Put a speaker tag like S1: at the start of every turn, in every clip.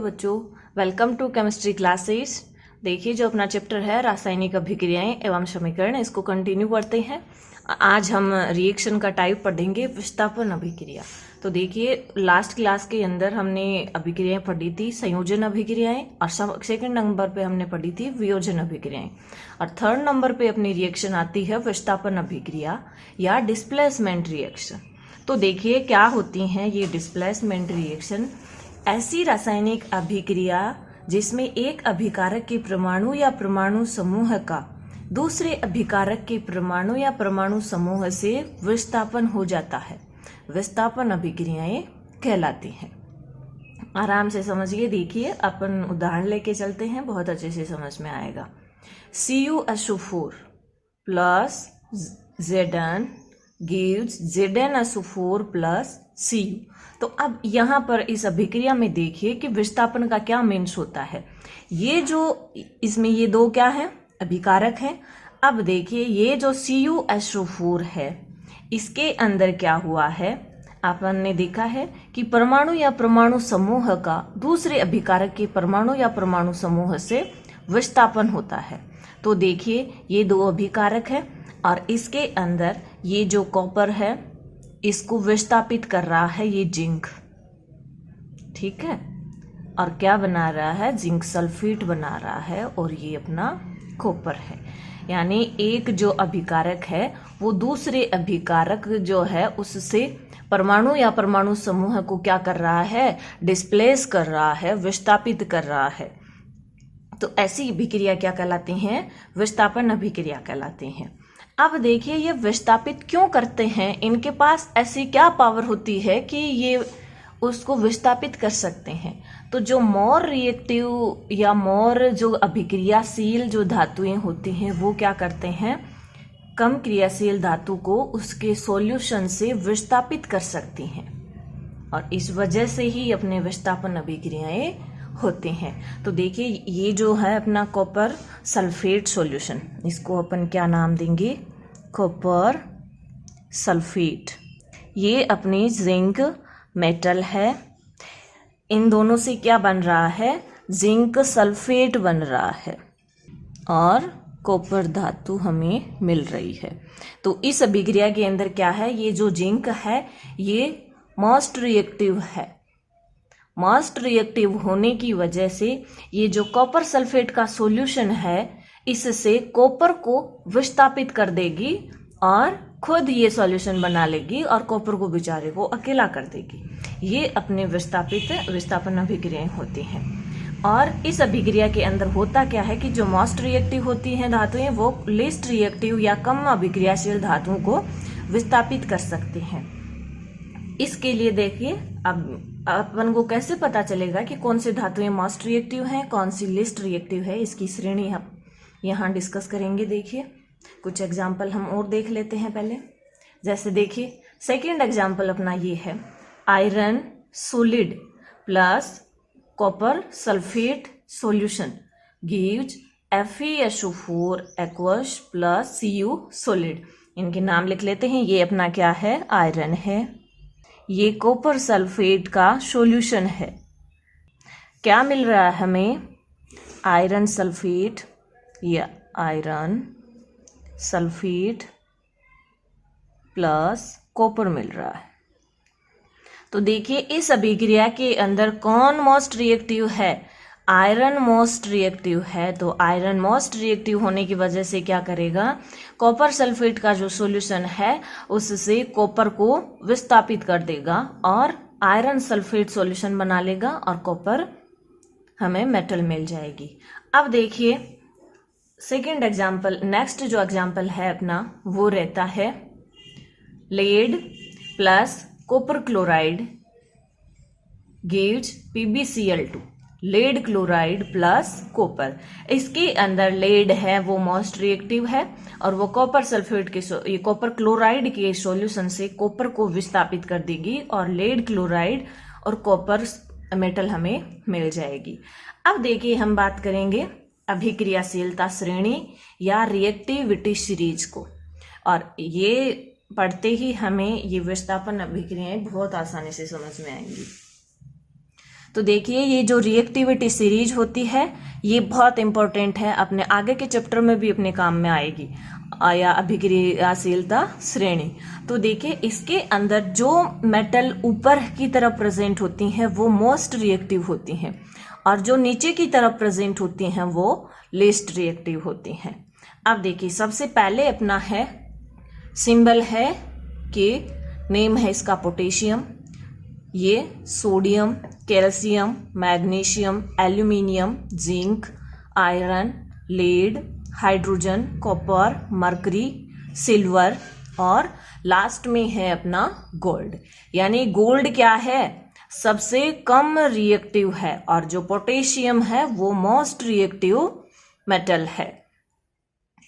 S1: बच्चों, welcome to chemistry classes. देखिए जो अपना चैप्टर है रासायनिक अभिक्रियाएं एवं समीकरण, इसको कंटिन्यू करते हैं। आज हम रिएक्शन का टाइप पढ़ेंगे विस्थापन अभिक्रिया। तो देखिए लास्ट क्लास के अंदर हमने अभिक्रियाएं पढ़ी थी संयोजन अभिक्रियाएं, और सेकंड नंबर पे हमने पढ़ी थी वियोजन अभिक्रियाएं, और थर्ड नंबर पे अपनी रिएक्शन आती है विस्थापन अभिक्रिया या डिस्प्लेसमेंट रिएक्शन। तो देखिए क्या होती हैं ये डिस्प्लेसमेंट रिएक्शन। ऐसी रासायनिक अभिक्रिया जिसमें एक अभिकारक के परमाणु या परमाणु समूह का दूसरे अभिकारक के परमाणु या परमाणु समूह से विस्थापन हो जाता है, विस्थापन अभिक्रियाएं कहलाती हैं। आराम से समझिए, देखिए अपन उदाहरण लेके चलते हैं, बहुत अच्छे से समझ में आएगा। CuSO4 plus Zn gives ZnSO4 plus Cu। तो अब यहाँ पर इस अभिक्रिया में देखिए कि विस्थापन का क्या मीन्स होता है। ये जो इसमें ये दो क्या है, अभिकारक हैं। अब देखिए ये जो CuSO4 है इसके अंदर क्या हुआ है, अपन ने देखा है कि परमाणु या परमाणु समूह का दूसरे अभिकारक के परमाणु या परमाणु समूह से विस्थापन होता है। तो देखिए ये दो अभिकारक है और इसके अंदर ये जो कॉपर है इसको विस्थापित कर रहा है ये जिंक, ठीक है, और क्या बना रहा है, जिंक सल्फेट बना रहा है, और ये अपना कॉपर है। यानी एक जो अभिकारक है वो दूसरे अभिकारक जो है उससे परमाणु या परमाणु समूह को क्या कर रहा है, डिस्प्लेस कर रहा है, विस्थापित कर रहा है। तो ऐसी अभिक्रिया क्या कहलाती हैं, विस्थापन अभिक्रिया कहलाती हैं। अब देखिए ये विस्थापित क्यों करते हैं, इनके पास ऐसी क्या पावर होती है कि ये उसको विस्थापित कर सकते हैं। तो जो मोर रिएक्टिव या मोर जो अभिक्रियाशील जो धातुएं होती हैं वो क्या करते हैं, कम क्रियाशील धातु को उसके सॉल्यूशन से विस्थापित कर सकती हैं, और इस वजह से ही अपने विस्थापन अभिक्रियाएं होते हैं। तो देखिए ये जो है अपना कॉपर सल्फेट सॉल्यूशन, इसको अपन क्या नाम देंगे, कॉपर सल्फेट। ये अपनी जिंक मेटल है, इन दोनों से क्या बन रहा है, जिंक सल्फेट बन रहा है और कॉपर धातु हमें मिल रही है। तो इस अभिक्रिया के अंदर क्या है, ये जो जिंक है ये मोस्ट रिएक्टिव है। मोस्ट रिएक्टिव होने की वजह से ये जो कॉपर सल्फेट का सॉल्यूशन है इससे कॉपर को विस्थापित कर देगी और खुद ये सॉल्यूशन बना लेगी और कॉपर को बेचारे को अकेला कर देगी। ये अपने विस्थापन अभिक्रियाएं होती हैं। और इस अभिक्रिया के अंदर होता क्या है कि जो मोस्ट रिएक्टिव होती हैं धातुएं वो लिस्ट रिएक्टिव या कम अभिक्रियाशील धातुओं को विस्थापित कर सकती हैं। इसके लिए देखिए अब अपन को कैसे पता चलेगा कि कौन सी धातुएं मोस्ट रिएक्टिव हैं, कौन सी लिस्ट रिएक्टिव है, इसकी श्रेणी हम यहाँ डिस्कस करेंगे। देखिए कुछ एग्जाम्पल हम और देख लेते हैं पहले। जैसे देखिए सेकंड एग्जाम्पल अपना ये है, iron solid plus copper sulphate solution gives FeSO4 aqueous plus Cu solid. इनके नाम लिख लेते हैं। ये अपना क्या है, आयरन है, ये कॉपर सल्फेट का सॉल्यूशन है। क्या मिल रहा है हमें, आयरन सल्फेट या आयरन सल्फेट प्लस कॉपर मिल रहा है। तो देखिए इस अभिक्रिया के अंदर कौन मोस्ट रिएक्टिव है, आयरन मोस्ट रिएक्टिव है। तो आयरन मोस्ट रिएक्टिव होने की वजह से क्या करेगा, कॉपर सल्फेट का जो सॉल्यूशन है उससे कॉपर को विस्थापित कर देगा और आयरन सल्फेट सॉल्यूशन बना लेगा और कॉपर हमें मेटल मिल जाएगी। अब देखिए सेकेंड एग्जाम्पल, नेक्स्ट जो एग्जाम्पल है अपना वो रहता है lead plus copper chloride gives PbCl2, lead chloride plus copper. इसके अंदर लेड है वो मोस्ट रिएक्टिव है और वो कॉपर सल्फेट के ये कॉपर क्लोराइड के सॉल्यूशन से कॉपर को विस्थापित कर देगी और लेड क्लोराइड और कॉपर मेटल हमें मिल जाएगी। अब देखिए हम बात करेंगे अभिक्रियाशीलता श्रेणी या रिएक्टिविटी सीरीज को, और ये पढ़ते ही हमें ये विस्थापन अभिक्रियाएं बहुत आसानी से समझ में आएंगी। तो देखिए ये जो रिएक्टिविटी सीरीज होती है ये बहुत इंपॉर्टेंट है, अपने आगे के चैप्टर में भी अपने काम में आएगी, या अभिक्रियाशीलता श्रेणी। तो देखिए इसके अंदर जो मेटल ऊपर की तरफ प्रेजेंट होती हैं वो मोस्ट रिएक्टिव होती हैं, और जो नीचे की तरफ प्रेजेंट होती हैं वो लीस्ट रिएक्टिव होती हैं। अब देखिए सबसे पहले अपना है सिंबल है कि नेम है इसका पोटेशियम, ये sodium, calcium, magnesium, aluminium, zinc, iron, lead, hydrogen, copper, mercury, silver, और लास्ट में है अपना गोल्ड। यानी गोल्ड क्या है, सबसे कम रिएक्टिव है, और जो पोटेशियम है वो मोस्ट रिएक्टिव मेटल है।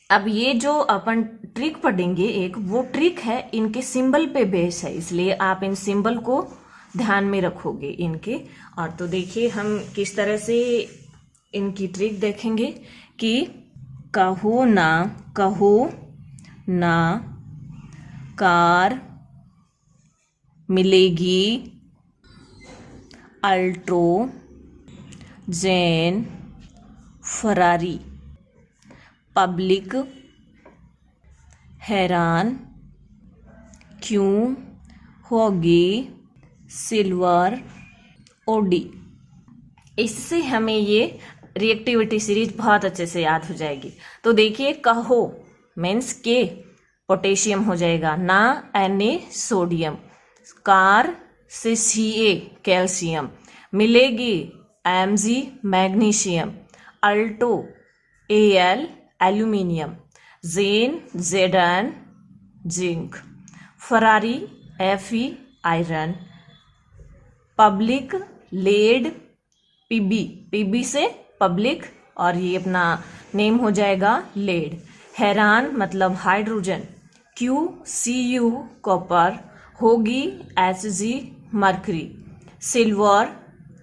S1: अब ये जो अपन ट्रिक पढ़ेंगे एक, वो ट्रिक है इनके सिंबल पे बेस है, इसलिए आप इन सिंबल को ध्यान में रखोगे इनके। और तो देखिए हम किस तरह से इनकी ट्रिक देखेंगे कि कहो ना कार मिलेगी अल्ट्रो जेन फरारी, पब्लिक हैरान क्यों होगी सिल्वर ओडी। इससे हमें ये रिएक्टिविटी सीरीज बहुत अच्छे से याद हो जाएगी। तो देखिए कहो मीन्स के पोटेशियम हो जाएगा, ना Na सोडियम, कार से Ca कैल्शियम, मिलेगी Mg magnesium, Alto Al aluminium, Zen Zn zinc, Ferrari Fe iron, public lead PB से पब्लिक, और ये अपना नेम हो जाएगा लेड, हैरान मतलब हाइड्रोजन, Cu कॉपर, होगी Hg mercury, silver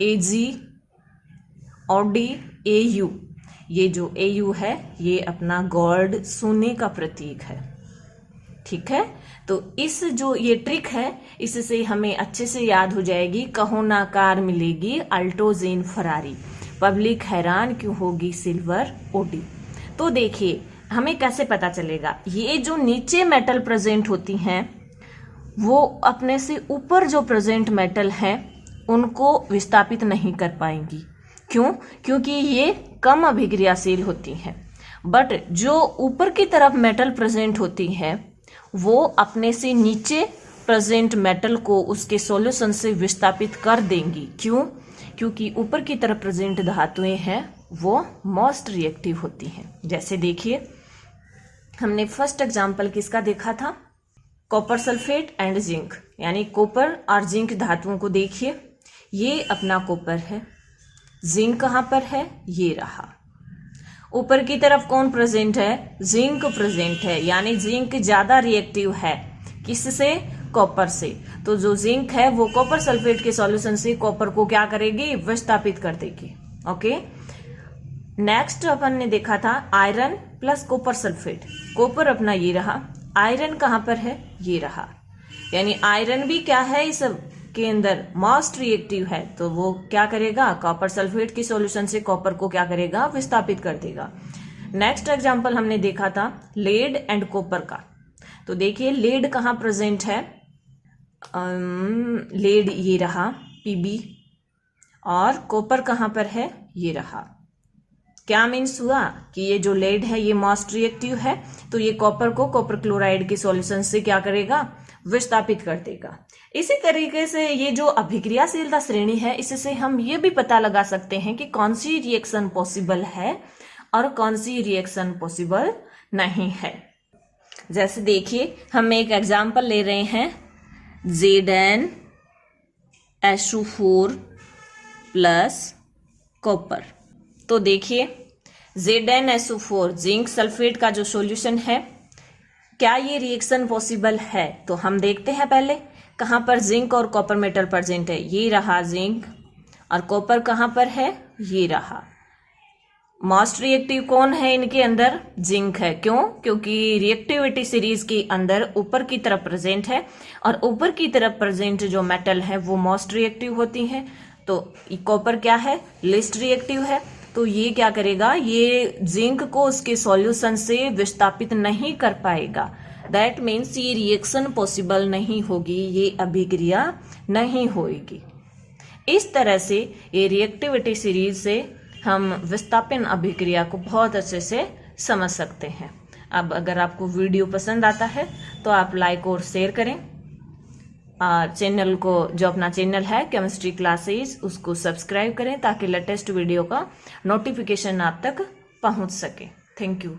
S1: Ag, Audi Au, ये जो Au है ये अपना गोल्ड सोने का प्रतीक है। ठीक है, तो इस जो ये ट्रिक है इससे हमें अच्छे से याद हो जाएगी, कहो ना कार मिलेगी अल्टो जेन फरारी, पब्लिक हैरान क्यों होगी सिल्वर ओडी। तो देखिए हमें कैसे पता चलेगा, ये जो नीचे मेटल प्रेजेंट होती हैं वो अपने से ऊपर जो प्रेजेंट मेटल है उनको विस्थापित नहीं कर पाएंगी। क्यों? क्योंकि ये कम अभिक्रियाशील होती हैं। बट जो ऊपर की तरफ मेटल प्रेजेंट होती है वो अपने से नीचे प्रेजेंट मेटल को उसके सॉल्यूशन से विस्थापित कर देंगी। क्यों? क्योंकि ऊपर की तरफ प्रेजेंट धातुएं हैं वो मोस्ट रिएक्टिव होती हैं। जैसे देखिए हमने फर्स्ट एग्जांपल किसका देखा था, कॉपर सल्फेट एंड जिंक, यानी कॉपर और जिंक धातुओं को देखिए, ये अपना कॉपर है, जिंक कहाँ पर है, ये रहा। ऊपर की तरफ कौन प्रेजेंट है, जिंक प्रेजेंट है, यानी जिंक ज्यादा रिएक्टिव है किससे, कॉपर से। तो जो जिंक है वो कॉपर सल्फेट के सॉल्यूशन से कॉपर को क्या करेगी, विस्थापित कर देगी। ओके, नेक्स्ट अपन ने देखा था iron plus copper sulphate, copper अपना ये रहा, आयरन कहाँ पर है, ये रहा, यानी आयरन भी क्या है इस के अंदर मोस्ट रिएक्टिव है, तो वो क्या करेगा, कॉपर सल्फेट के सॉल्यूशन से कॉपर को क्या करेगा, विस्थापित कर देगा। नेक्स्ट एग्जांपल हमने देखा था लेड एंड कॉपर का। तो देखिए लेड कहाँ प्रेजेंट है, लेड ये रहा पीबी, और कॉपर कहाँ पर है, ये रहा। क्या मीन्स हुआ कि ये जो लेड है ये मोस्ट रिएक्टिव है, तो ये कॉपर को कॉपर क्लोराइड के सॉल्यूशन से क्या करेगा, विस्थापित कर देगा। इसी तरीके से ये जो अभिक्रियाशीलता श्रेणी है इससे हम ये भी पता लगा सकते हैं कि कौन सी रिएक्शन पॉसिबल है और कौन सी रिएक्शन पॉसिबल नहीं है। जैसे देखिए हम एक एग्जांपल ले रहे हैं ZnSO4 प्लस कॉपर। तो देखिए ZnSO4 जिंक सल्फेट का जो सॉल्यूशन है, क्या ये रिएक्शन पॉसिबल है, तो हम देखते हैं पहले कहाँ पर जिंक और कॉपर मेटल प्रेजेंट है, ये रहा जिंक, और कॉपर कहाँ पर है, ये रहा। मोस्ट रिएक्टिव कौन है इनके अंदर, जिंक है। क्यों? क्योंकि रिएक्टिविटी सीरीज के अंदर ऊपर की तरफ प्रेजेंट है, और ऊपर की तरफ प्रेजेंट जो मेटल है वो मोस्ट रिएक्टिव होती हैं। तो कॉपर क्या है, लिस्ट रिएक्टिव है, तो ये क्या करेगा, ये जिंक को उसके सॉल्यूशन से विस्थापित नहीं कर पाएगा। दैट मीन्स ये रिएक्शन पॉसिबल नहीं होगी, ये अभिक्रिया नहीं होगी। इस तरह से ये रिएक्टिविटी सीरीज से हम विस्थापन अभिक्रिया को बहुत अच्छे से समझ सकते हैं। अब अगर आपको वीडियो पसंद आता है तो आप लाइक और शेयर करें। चैनल को, जो अपना चैनल है केमिस्ट्री क्लासेस, उसको सब्सक्राइब करें ताकि लेटेस्ट वीडियो का नोटिफिकेशन आप तक पहुंच सके। Thank you.